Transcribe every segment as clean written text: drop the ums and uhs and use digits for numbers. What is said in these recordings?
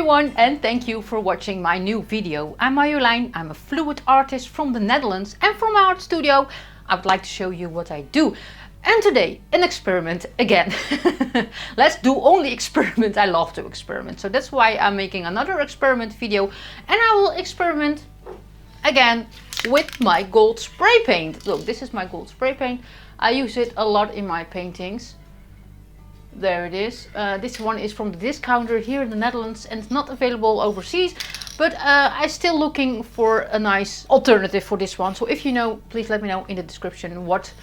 everyone, and thank you for watching my new video. I'm Marjolein, I'm a fluid artist from the Netherlands, and from my art studio I would like to show you what I do. And today, an experiment again. Let's do only experiments. I love to experiment, so that's why I'm making another experiment video, and I will experiment again with my gold spray paint. Look, this is my gold spray paint. I use it a lot in my paintings. There it is. This one is from the discounter here in the Netherlands and it's not available overseas, but I'm still looking for a nice alternative for this one. So if you know, please let me know in the description what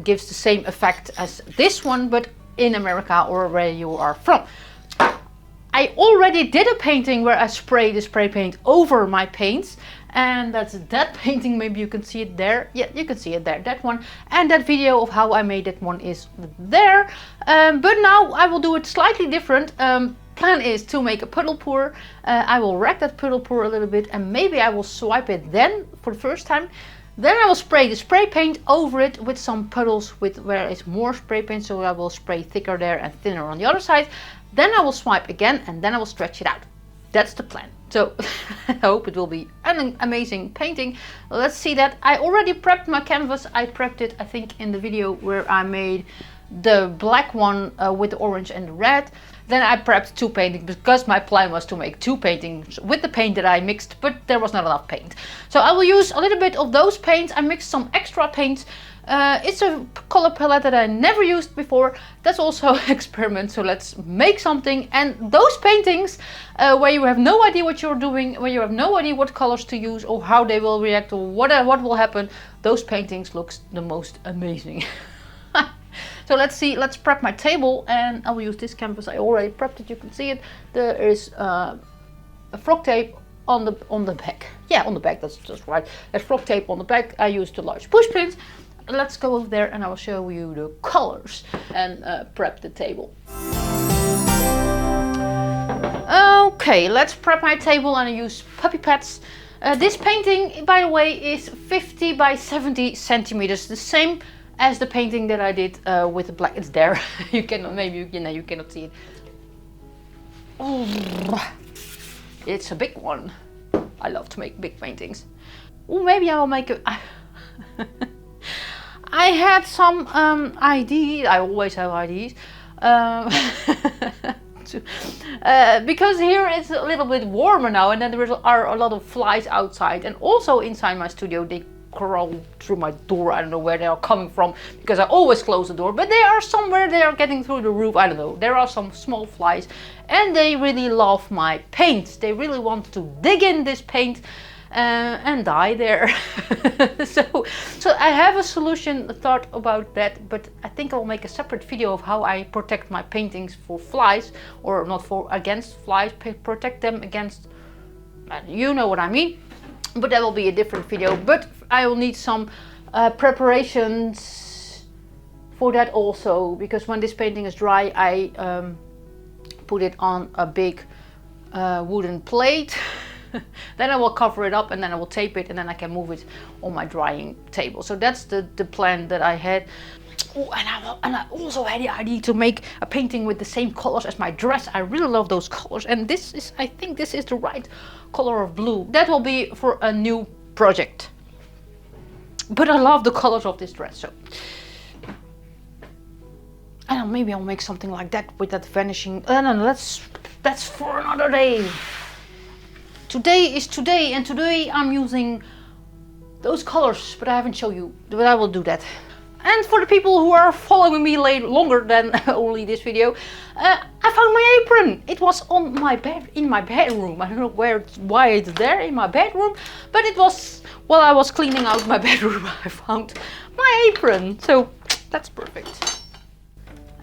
gives the same effect as this one, but in America or where you are from. I already did a painting where I sprayed the spray paint over my paints, and that's that painting. Maybe you can see it there. Yeah, you can see it there, that one. And that video of how I made that one is there. But now I will do it slightly different. Plan is to make a puddle pour. I will wrap that puddle pour a little bit, and maybe I will swipe it then for the first time. Then I will spray the spray paint over it with some puddles where it's more spray paint, so I will spray thicker there and thinner on the other side. Then I will swipe again and then I will stretch it out. That's the plan. So I hope it will be an amazing painting. Let's see that. I already prepped my canvas. I prepped it, I think, in the video where I made the black one with the orange and the red. Then I prepped two paintings because my plan was to make two paintings with the paint that I mixed, but there was not enough paint. So I will use a little bit of those paints. I mixed some extra paints. It's a color palette that I never used before. That's also an experiment, so let's make something. And those paintings where you have no idea what you're doing, where you have no idea what colors to use or how they will react or what will happen, those paintings look the most amazing. So let's see, let's prep my table, and I will use this canvas. I already prepped it, you can see it. There is a frog tape on the back. Yeah, on the back, that's just right. There's frog tape on the back. I used the large push pins. Let's go over there and I will show you the colors and prep the table. Okay, let's prep my table, and I use puppy pads. This painting, by the way, is 50 by 70 centimeters, the same as the painting that I did with the black. It's there. You cannot, maybe you cannot see it. Oh, it's a big one. I love to make big paintings. Oh, maybe I will make a. I had some ideas. I always have ideas. Because here it's a little bit warmer now, and then there are a lot of flies outside, and also inside my studio they crawl through my door. I don't know where they are coming from because I always close the door, but they are somewhere. They are getting through the roof. I don't know. There are some small flies, and they really love my paint. They really want to dig in this paint and die there. so I have a solution, a thought about that, but I think I'll make a separate video of how I protect my paintings for flies, or not for against flies, protect them against, you know what I mean. But that will be a different video. But I will need some preparations for that also, because when this painting is dry, I put it on a big wooden plate. Then I will cover it up, and then I will tape it, and then I can move it on my drying table. So that's the plan that I had. Oh, and I also had the idea to make a painting with the same colors as my dress. I really love those colors, and this is, I think this is the right color of blue. That will be for a new project. But I love the colors of this dress, so I don't know, maybe I'll make something like that with that vanishing. No, that's for another day. Today is today, and today I'm using those colors, but I haven't shown you, but I will do that. And for the people who are following me longer than only this video, I found my apron. It was on my bed, in my bedroom. I don't know why it's there in my bedroom, but it was while I was cleaning out my bedroom. I found my apron, so that's perfect.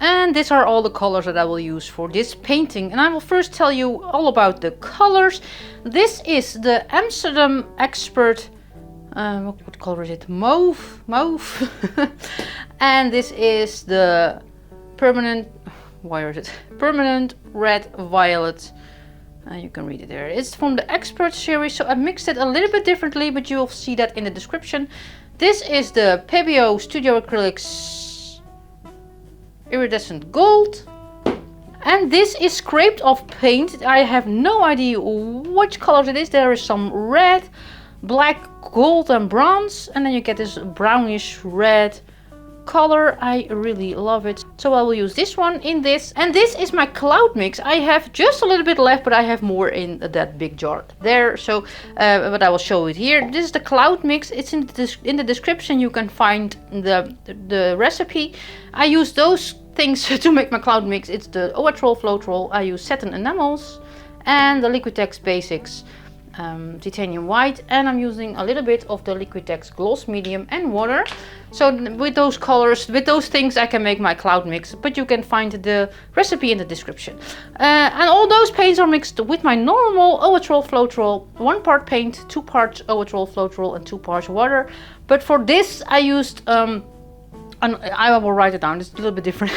And these are all the colors that I will use for this painting. And I will first tell you all about the colors. This is the Amsterdam Expert. What color is it? Mauve. And this is the permanent. Where is it? Permanent red violet. You can read it there. It's from the Expert series, so I mixed it a little bit differently, but you will see that in the description. This is the Pebeo Studio Acrylics Iridescent Gold. And this is scraped off paint. I have no idea which color it is. There is some red, black, gold and bronze, and then you get this brownish red color. I really love it. So I will use this one in this. And this is my cloud mix. I have just a little bit left, but I have more in that big jar there. So, but I will show it here. This is the cloud mix. It's in the description. You can find the recipe. I use those things to make my cloud mix. It's the Oatrol Floatrol. I use satin enamels and the Liquitex Basics titanium white, and I'm using a little bit of the Liquitex gloss medium and water. So with those colors, with those things, I can make my cloud mix, but you can find the recipe in the description. And all those paints are mixed with my normal Oatrol Floatrol. 1 part paint, 2 parts Oatrol Floatrol and 2 parts water. But for this I used and I will write it down, it's a little bit different.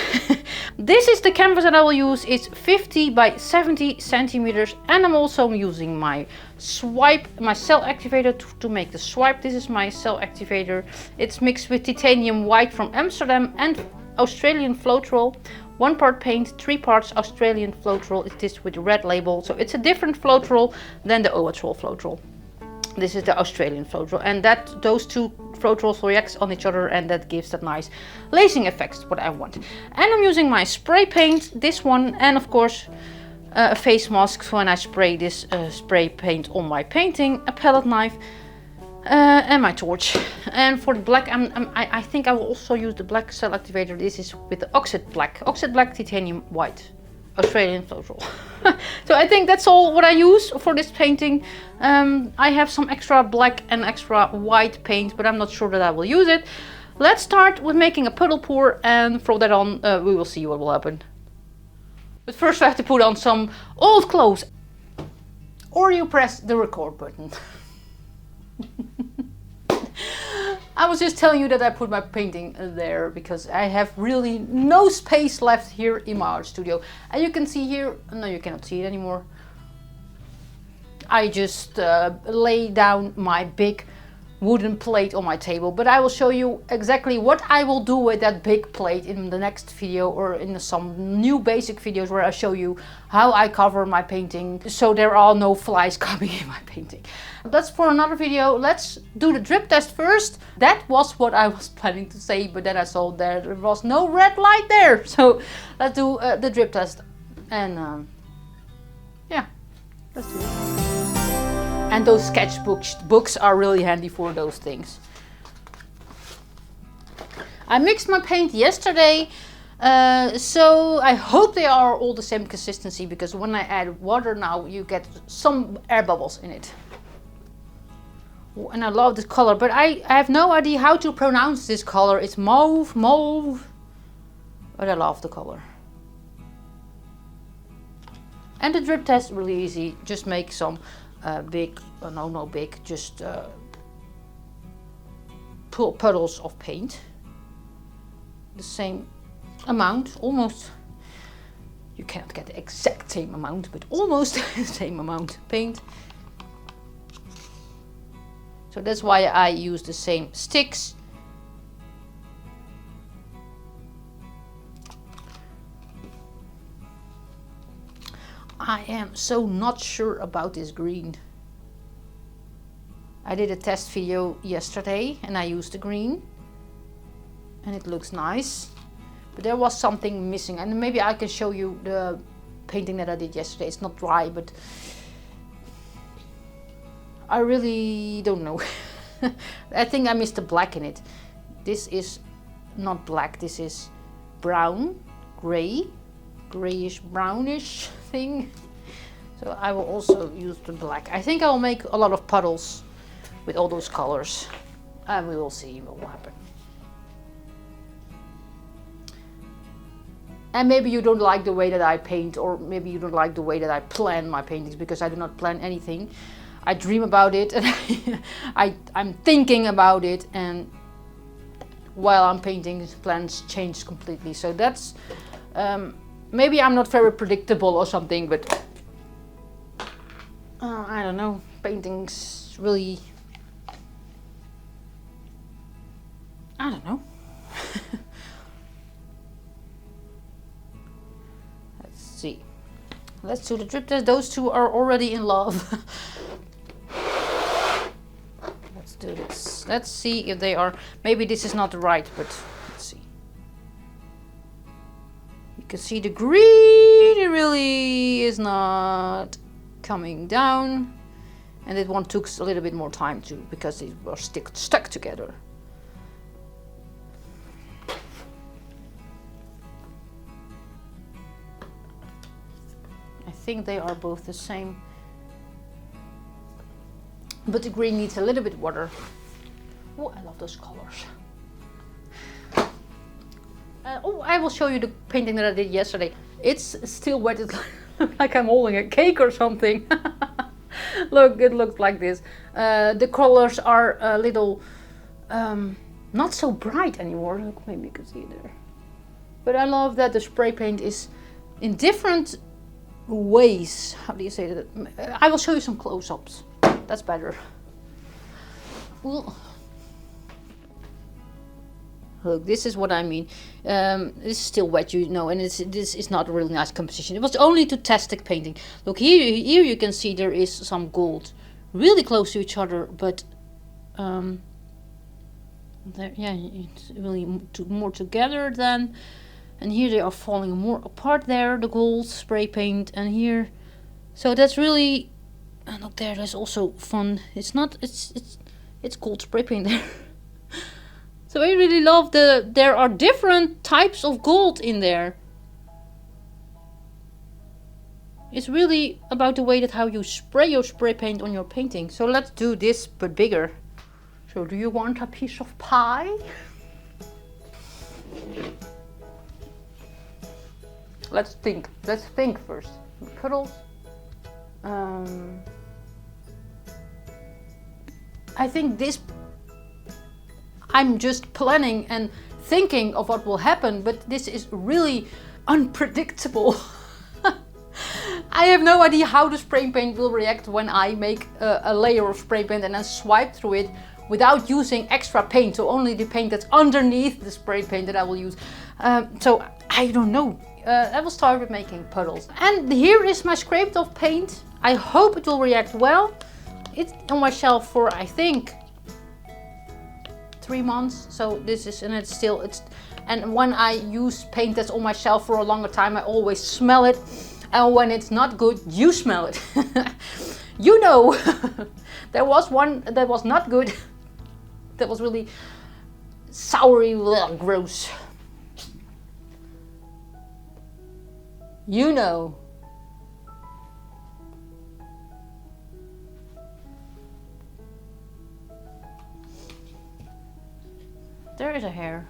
This is the canvas that I will use. It's 50 by 70 centimeters, and I'm also using my swipe, my cell activator to make the swipe. This is my cell activator. It's mixed with titanium white from Amsterdam and Australian Floatrol. 1 part paint, 3 parts Australian Floatrol. It is with the red label, so it's a different Floatrol than the Oatrol Floatrol. This is the Australian Floatrol, and those two Floatrols react on each other, and that gives that nice lacing effect, what I want. And I'm using my spray paint, this one, and of course a face mask when I spray this spray paint on my painting, a palette knife, and my torch. And for the black, I think I will also use the black cell activator. This is with the Oxyd black titanium white. Australian Floatrol. So I think that's all what I use for this painting. I have some extra black and extra white paint, but I'm not sure that I will use it. Let's start with making a puddle pour, and from that on we will see what will happen. But first I have to put on some old clothes. Or you press the record button. I was just telling you that I put my painting there because I have really no space left here in my art studio. And you can see here, no, you cannot see it anymore. I just lay down my big wooden plate on my table, but I will show you exactly what I will do with that big plate in the next video, or in some new basic videos where I show you how I cover my painting so there are no flies coming in my painting. That's for another video. Let's do the drip test first. That was what I was planning to say, but then I saw there was no red light there. So let's do the drip test, and yeah, let's do it. And those sketchbooks are really handy for those things. I mixed my paint yesterday, so I hope they are all the same consistency, because when I add water now you get some air bubbles in it. And I love this color, but I have no idea how to pronounce this color. It's mauve, but I love the color. And the drip test really easy. Just make some big, no big, just puddles of paint. The same amount, almost. You cannot get the exact same amount, but almost the same amount of paint. So that's why I use the same sticks. I am so not sure about this green. I did a test video yesterday and I used the green and it looks nice, but there was something missing, and maybe I can show you the painting that I did yesterday. It's not dry, but I really don't know. I think I missed the black in it. This is not black, this is brown, grayish brownish thing. So I will also use the black. I think I will make a lot of puddles with all those colors, and we will see what will happen. And maybe you don't like the way that I paint, or maybe you don't like the way that I plan my paintings, because I do not plan anything. I dream about it and I'm thinking about it, and while I'm painting, plans change completely. So that's maybe I'm not very predictable or something, but I don't know. Paintings really, I don't know. Let's see. Let's do the drip test. Those two are already in love. Let's do this. Let's see if they are, maybe this is not right, but let's see. You can see the green really is not coming down. And that one took a little bit more time too, because they were stuck together. I think they are both the same. But the green needs a little bit water. Oh, I love those colors. Oh, I will show you the painting that I did yesterday. It's still wet. It's like I'm holding a cake or something. Look, it looks like this. The colors are a little not so bright anymore. Look, maybe you can see it there. But I love that the spray paint is in different ways. How do you say that? I will show you some close-ups. That's better. Well, look, this is what I mean. This is still wet, you know, and this is not a really nice composition. It was only to test the painting. Look, here you can see there is some gold really close to each other, but there, yeah, it's really more together than. And here they are falling more apart there, the gold spray paint, and here. So that's really. And look there, there's also fun. It's not. It's gold spray paint there. So I really love there are different types of gold in there. It's really about the way that how you spray your spray paint on your painting. So let's do this, but bigger. So do you want a piece of pie? Let's think first. Puddles. I think this, I'm just planning and thinking of what will happen, but this is really unpredictable. I have no idea how the spray paint will react when I make a layer of spray paint and then swipe through it without using extra paint, so only the paint that's underneath the spray paint that I will use. So I don't know. I will start with making puddles. And here is my scraped off paint. I hope it will react well. It's on my shelf for, I think, 3 months. So this is, and and when I use paint that's on my shelf for a longer time, I always smell it. And when it's not good, you smell it. You know, there was one that was not good. That was really soury, gross. You know. There is a hair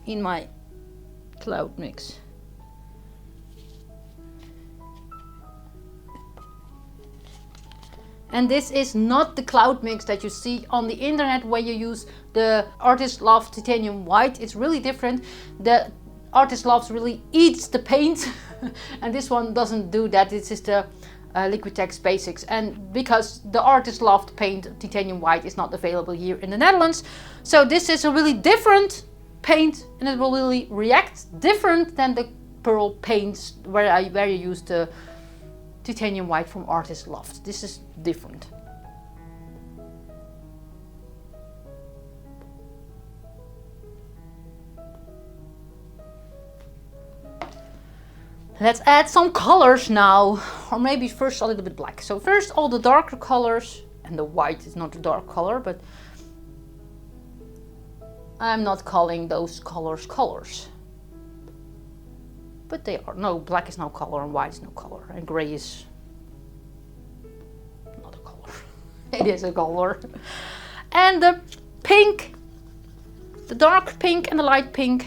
in my cloud mix. And this is not the cloud mix that you see on the internet where you use the Artist Loves Titanium White. It's really different. The Artist Loves really eats the paint and this one doesn't do that. This is the Liquitex Basics, and because the Artist Loves paint Titanium White is not available here in the Netherlands, so this is a really different paint and it will really react different than the Pyrrole paints where you use the Titanium White from Artist Loves. This is different. Let's add some colors now, or maybe first a little bit black. So first all the darker colors, and the white is not a dark color, but I'm not calling those colors colors. But they are, no, black is no color and white is no color and gray is not a color. It is a color. And the pink, the dark pink and the light pink,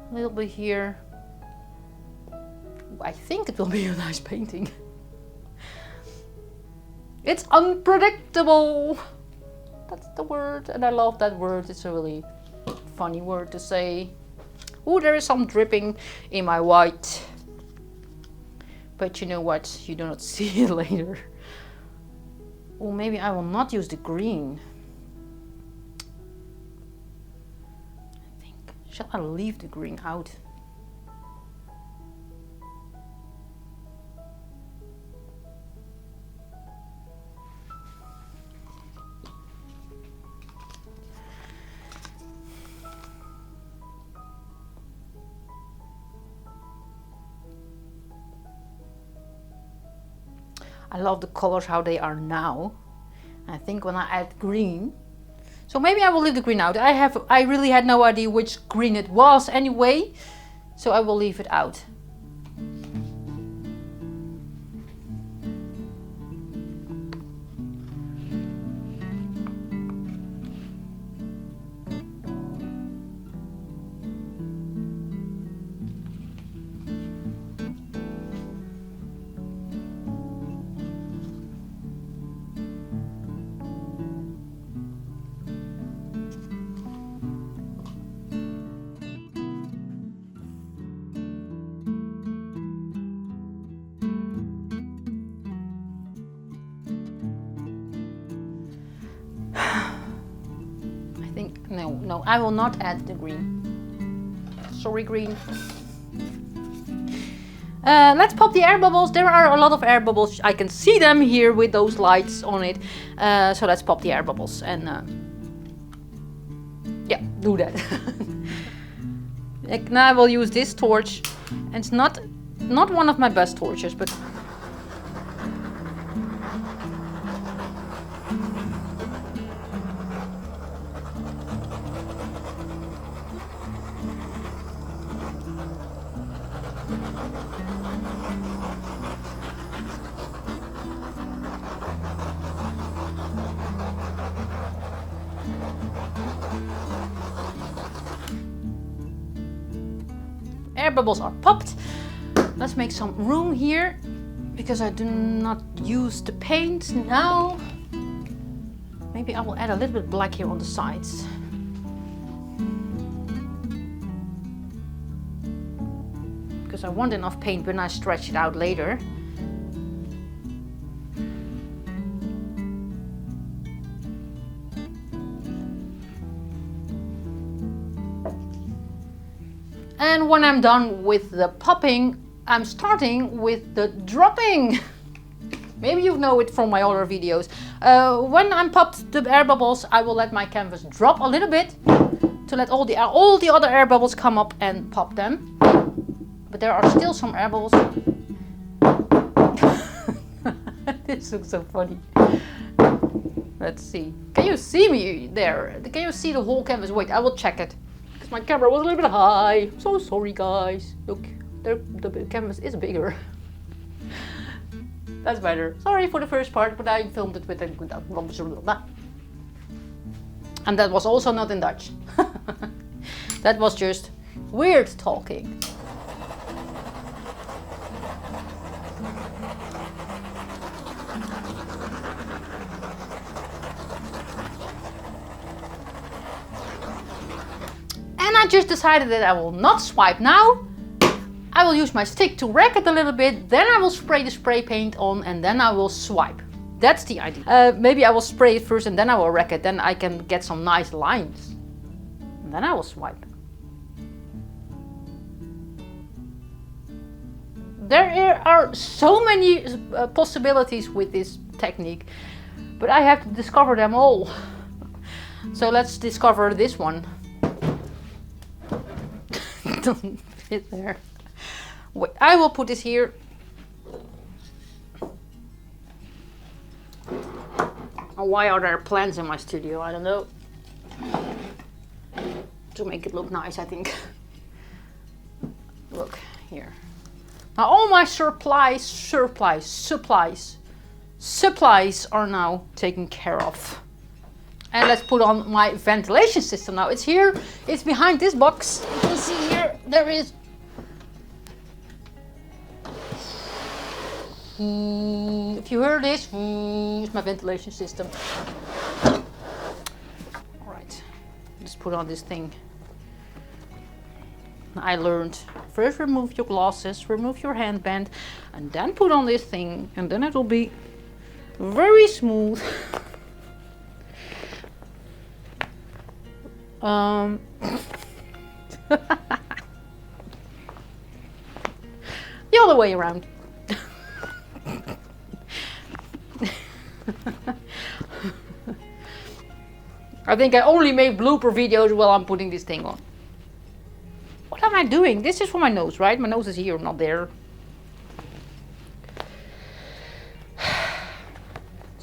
a little bit here. I think it will be a nice painting. It's unpredictable. That's the word, and I love that word. It's a really funny word to say. Oh, there is some dripping in my white. But you know what? You do not see it later. Or maybe I will not use the green. I think. Shall I'll leave the green out. I love the colors how they are now. I think when I add green, so maybe I will leave the green out. I really had no idea which green it was anyway, so I will leave it out. No, I will not add the green. Sorry, green. Let's pop the air bubbles. There are a lot of air bubbles. I can see them here with those lights on it. So let's pop the air bubbles and yeah, do that. Now I will use this torch, and it's not one of my best torches, but air bubbles are popped. Let's make some room here because I do not use the paint now. Maybe I will add a little bit black here on the sides. Because I want enough paint when I stretch it out later. And when I'm done with the popping, I'm starting with the dropping. Maybe you know it from my other videos. When I'm popped the air bubbles, I will let my canvas drop a little bit to let all the other air bubbles come up and pop them. But there are still some air bubbles. This looks so funny. Let's see. Can you see me there? Can you see the whole canvas? Wait, I will check it. My camera was a little bit high. So sorry, guys. Look, the canvas is bigger. That's better. Sorry for the first part, but I filmed it with a good. And that was also not in Dutch. That was just weird talking. I just decided that I will not swipe now. I will use my stick to rack it a little bit, then I will spray the spray paint on and then I will swipe. That's the idea. Maybe I will spray it first and then I will rack it, then I can get some nice lines. And then I will swipe. There are so many possibilities with this technique, but I have to discover them all. So let's discover this one. Doesn't fit there. Wait, I will put this here. Why are there plants in my studio? I don't know. To make it look nice, I think. Look here. Now all my supplies are now taken care of. And let's put on my ventilation system now. It's here, it's behind this box. You can see here, there is. If you hear this, it's my ventilation system. Alright, let's put on this thing. I learned, first remove your glasses, remove your handband, and then put on this thing, and then it will be very smooth. The other way around. I think I only make blooper videos while I'm putting this thing on. What am I doing? This is for my nose, right? My nose is here, not there.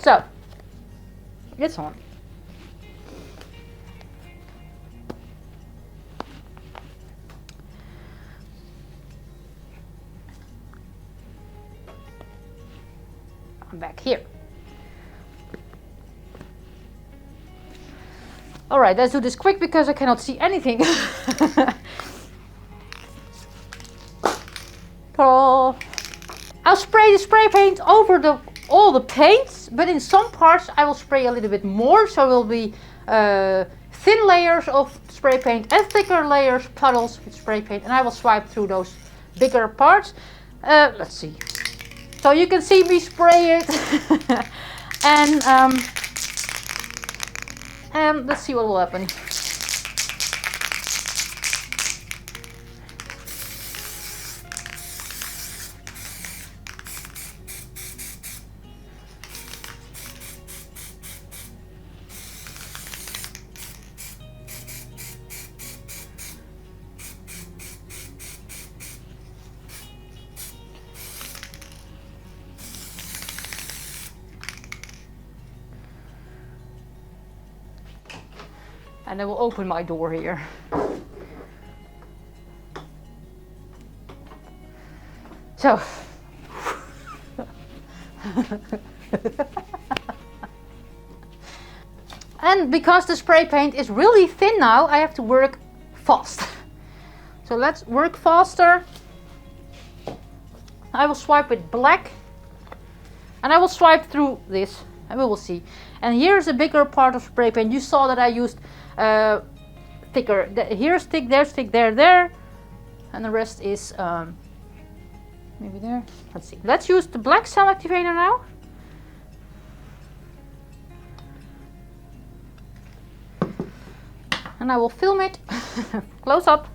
So, it's on. I'm back here. All right, let's do this quick because I cannot see anything. I'll spray the spray paint over all the paints, but in some parts I will spray a little bit more, so it will be thin layers of spray paint and thicker layers, puddles with spray paint, and I will swipe through those bigger parts. Let's see. So you can see me spray it. And let's see what will happen. And I will open my door here. So. And because the spray paint is really thin now, I have to work fast. So let's work faster. I will swipe with black. And I will swipe through this, and we will see. And here's a bigger part of spray paint. You saw that I used thicker. Here's thick, there's thick, there, and the rest is maybe there. Let's see. Let's use the black cell activator now. And I will film it close up.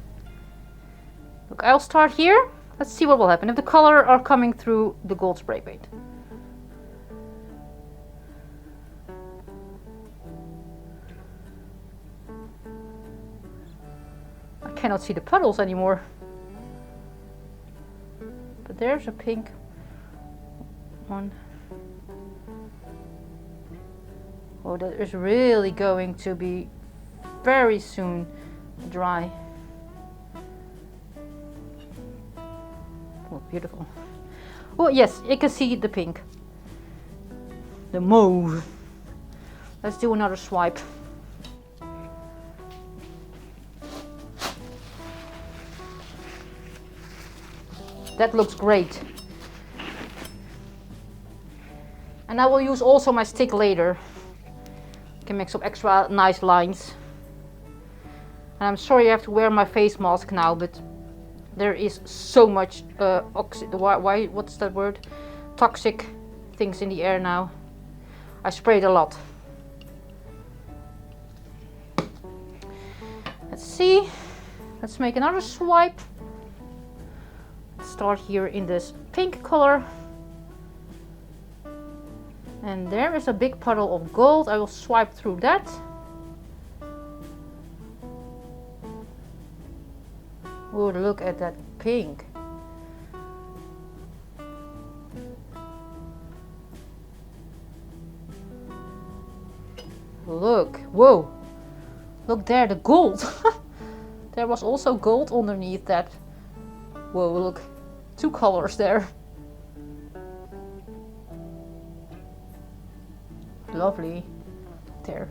Look, I'll start here. Let's see what will happen if the color are coming through the gold spray paint. I cannot see the puddles anymore. But there's a pink one. Oh, that is really going to be very soon dry. Oh, beautiful. Oh yes, you can see the pink. The mauve. Let's do another swipe. That looks great. And I will use also my stick later. Can make some extra nice lines. And I'm sorry I have to wear my face mask now, but there is so much oxide. What's that word? Toxic things in the air now. I sprayed a lot. Let's see. Let's make another swipe. Start here in this pink color. And there is a big puddle of gold. I will swipe through that. Oh, look at that pink. Look, whoa. Look there, the gold. There was also gold underneath that. Whoa, look. Two colors there. Lovely. There.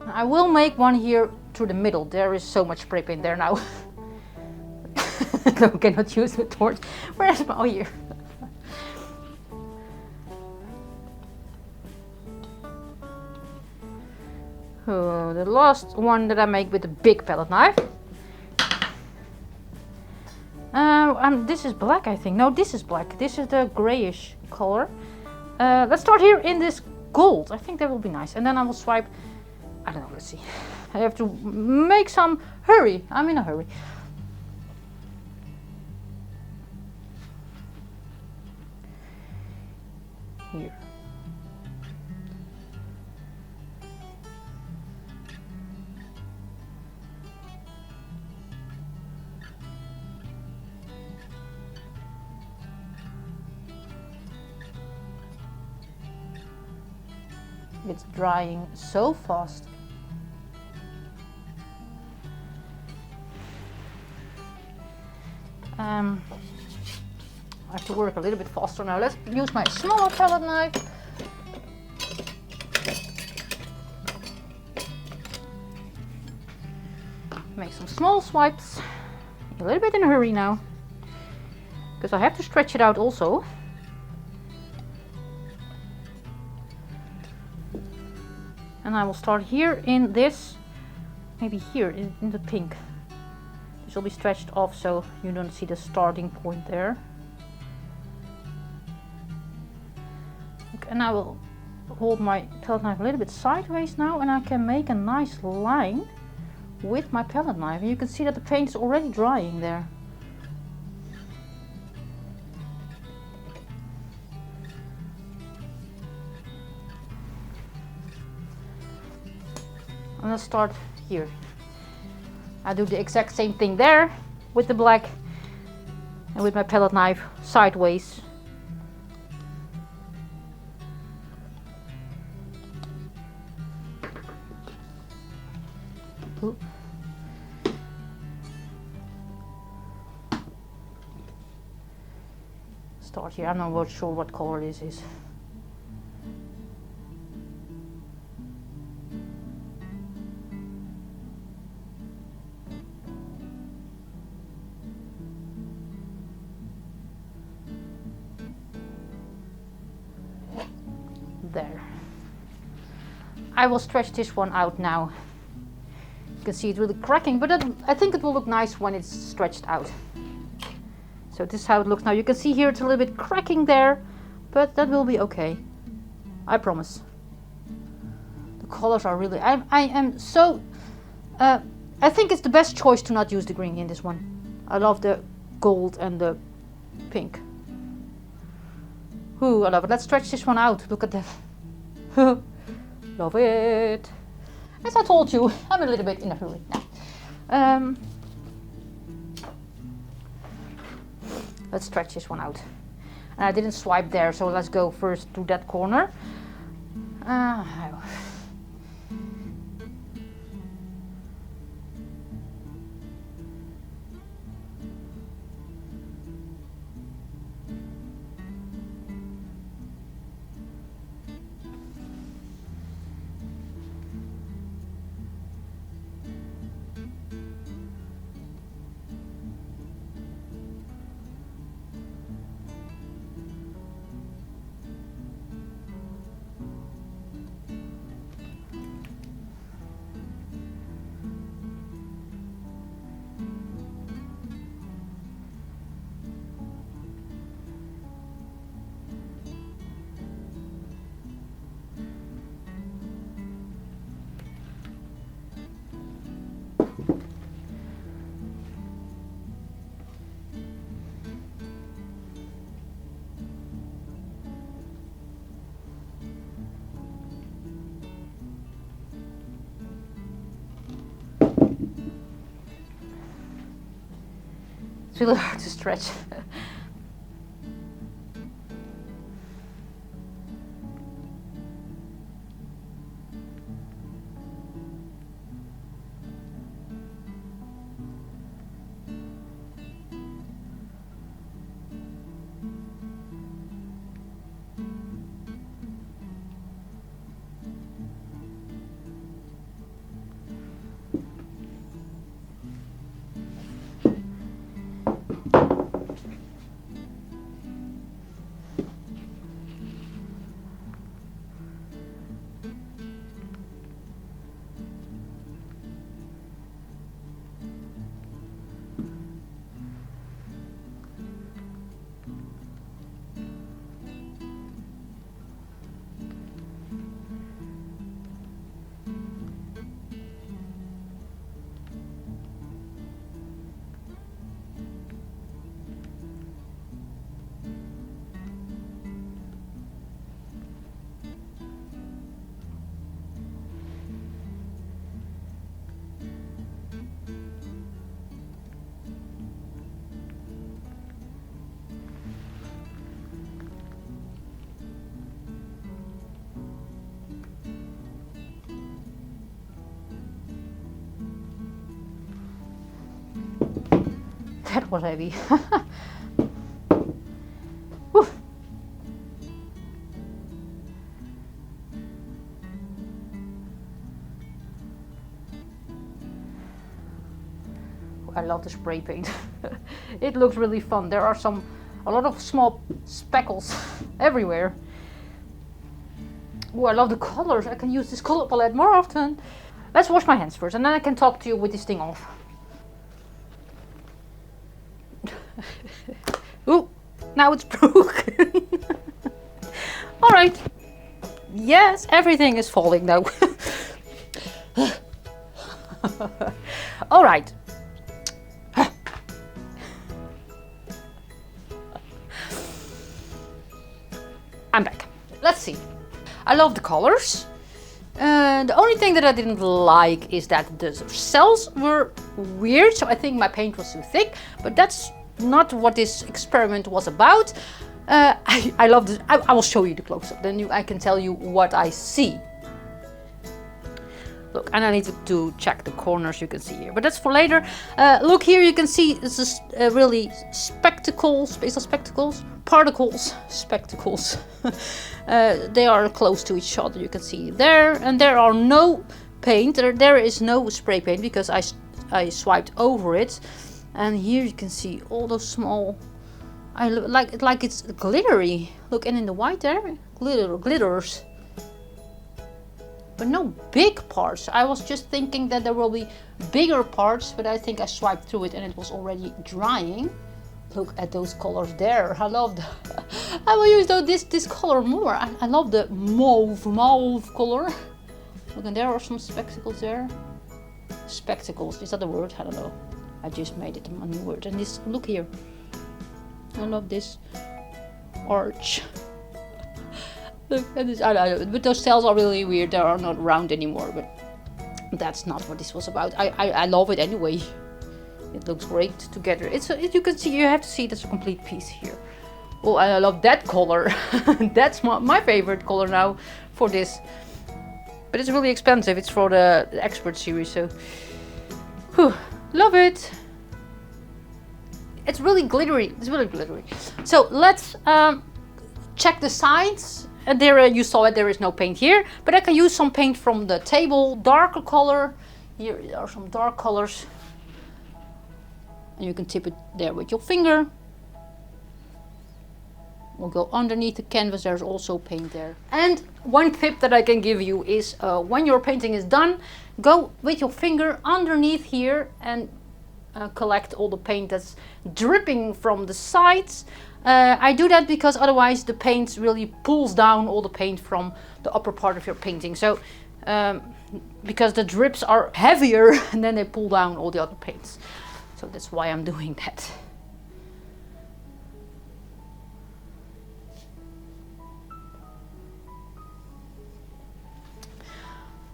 I will make one here through the middle. There is so much spray paint there now. No, I cannot use the torch. Where's my, oh, here. Oh, the last one that I make with a big palette knife. This is black, I think. No, this is black. This is the grayish color. Let's start here in this gold. I think that will be nice. And then I will swipe I don't know, let's see. I have to make some hurry. I'm in a hurry. Here. It's drying so fast. I have to work a little bit faster now. Let's use my smaller palette knife. Make some small swipes. A little bit in a hurry now, because I have to stretch it out also. And I will start here in this, maybe here in the pink. This will be stretched off so you don't see the starting point there. Okay, and I will hold my palette knife a little bit sideways now, and I can make a nice line with my palette knife. And you can see that the paint is already drying there. And let's start here. I do the exact same thing there with the black and with my palette knife sideways. Ooh. Start here. I'm not sure what color this is. There. I will stretch this one out now. You can see it really cracking, but I think it will look nice when it's stretched out. So this is how it looks now. You can see here it's a little bit cracking there, but that will be okay. I promise. The colors are really, I am so, I think it's the best choice to not use the green in this one. I love the gold and the pink. Ooh, I love it. Let's stretch this one out. Look at that. Love it. As I told you, I'm a little bit in a hurry now. Let's stretch this one out. And I didn't swipe there, so let's go first to that corner. It's really hard to stretch. was heavy. Whew. I love the spray paint. It looks really fun. There are a lot of small speckles everywhere. Oh, I love the colors. I can use this color palette more often. Let's wash my hands first and then I can talk to you with this thing off. Ooh, now it's broken. All right. Yes, everything is falling now. All right. I'm back. Let's see. I love the colors. The only thing that I didn't like is that the cells were weird, so I think my paint was too thick, but that's not what this experiment was about. I love this. I will show you the close-up, then I can tell you what I see. Look, and I need to check the corners you can see here, but that's for later. Look here, you can see this is really spectacles, spatial spectacles, particles, spectacles. They are close to each other, you can see there, and there are no paint. There is no spray paint because I swiped over it, and here you can see all those small. I like it's glittery. Look, and in the white there, glitters. But no big parts. I was just thinking that there will be bigger parts, but I think I swiped through it and it was already drying. Look at those colors there. I love the. I will use this color more. I love the mauve color. Look, and there are some spectacles there. Spectacles, is that the word? I don't know. I just made it a new word. And this, look here. I love this arch. Look at this. I don't know, but those cells are really weird. They are not round anymore, but that's not what this was about. I love it anyway. It looks great together. You can see, you have to see it's a complete piece here. Oh, I love that color. That's my favorite color now for this. But it's really expensive. It's for the expert series, so whew, love it. It's really glittery. It's really glittery. So let's check the sides. And there you saw it, there is no paint here, but I can use some paint from the table, darker color. Here are some dark colors. And you can tip it there with your finger. We'll go underneath the canvas, there's also paint there. And one tip that I can give you is when your painting is done, go with your finger underneath here and collect all the paint that's dripping from the sides. I do that because otherwise the paint really pulls down all the paint from the upper part of your painting. So because the drips are heavier and then they pull down all the other paints. So that's why I'm doing that.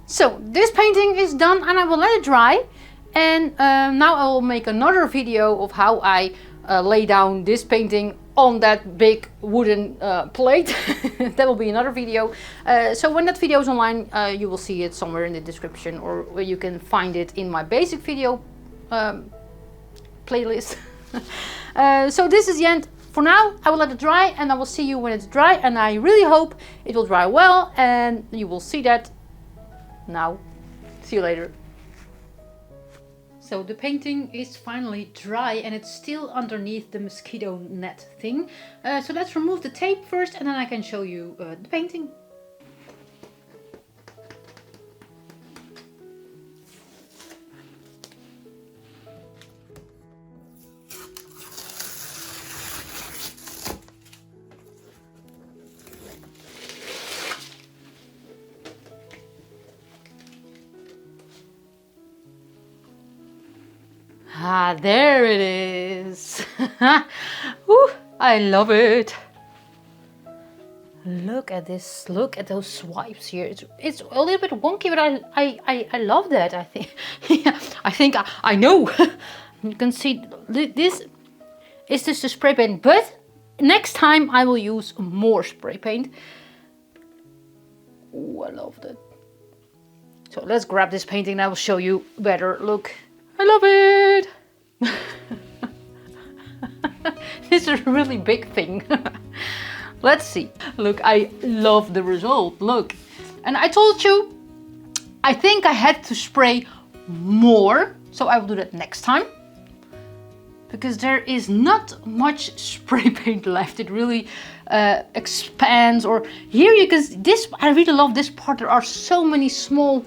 So this painting is done and I will let it dry. And now I will make another video of how I lay down this painting on that big wooden plate. That will be another video. So when that video is online, you will see it somewhere in the description, or you can find it in my basic video playlist. So this is the end. For now, I will let it dry and I will see you when it's dry, and I really hope it will dry well, and you will see that now. See you later. So the painting is finally dry and it's still underneath the mosquito net thing. So let's remove the tape first and then I can show you the painting. Ah, there it is. Ooh, I love it. Look at this. Look at those swipes here. It's a little bit wonky, but I love that. I think. Yeah, I think I know. You can see this is just the spray paint, but next time I will use more spray paint. Oh, I love that. So let's grab this painting and I will show you better. Look. I love it! This is a really big thing. Let's see. Look, I love the result. Look. And I told you, I think I had to spray more. So I will do that next time. Because there is not much spray paint left. It really expands. Or here you can see this. I really love this part. There are so many small,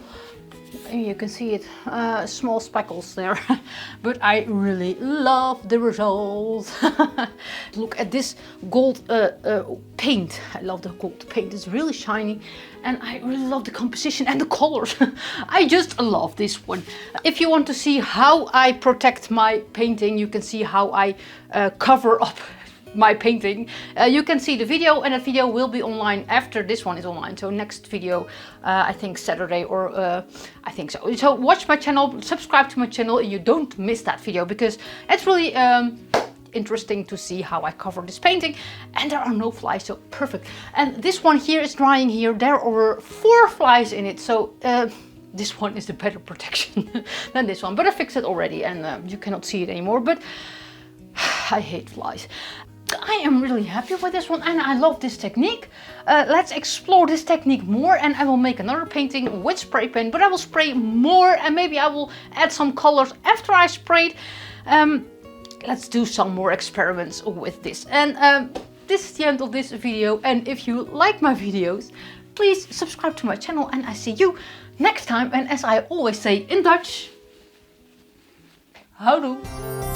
you can see it, small speckles there. But I really love the result. Look at this gold paint. I love the gold paint. It's really shiny. And I really love the composition and the colors. I just love this one. If you want to see how I protect my painting, you can see how I cover up my painting. You can see the video, and that video will be online after this one is online. So next video, I think Saturday, or I think so. So watch my channel, subscribe to my channel, and you don't miss that video, because it's really interesting to see how I cover this painting. And there are no flies, so perfect. And this one here is drying here. There are 4 flies in it, so this one is the better protection than this one. But I fixed it already, and you cannot see it anymore. But I hate flies. I am really happy with this one, and I love this technique. Let's explore this technique more, and I will make another painting with spray paint, but I will spray more, and maybe I will add some colors after I sprayed. Let's do some more experiments with this. And this is the end of this video, and if you like my videos, please subscribe to my channel, and I see you next time. And as I always say in Dutch, houdoe.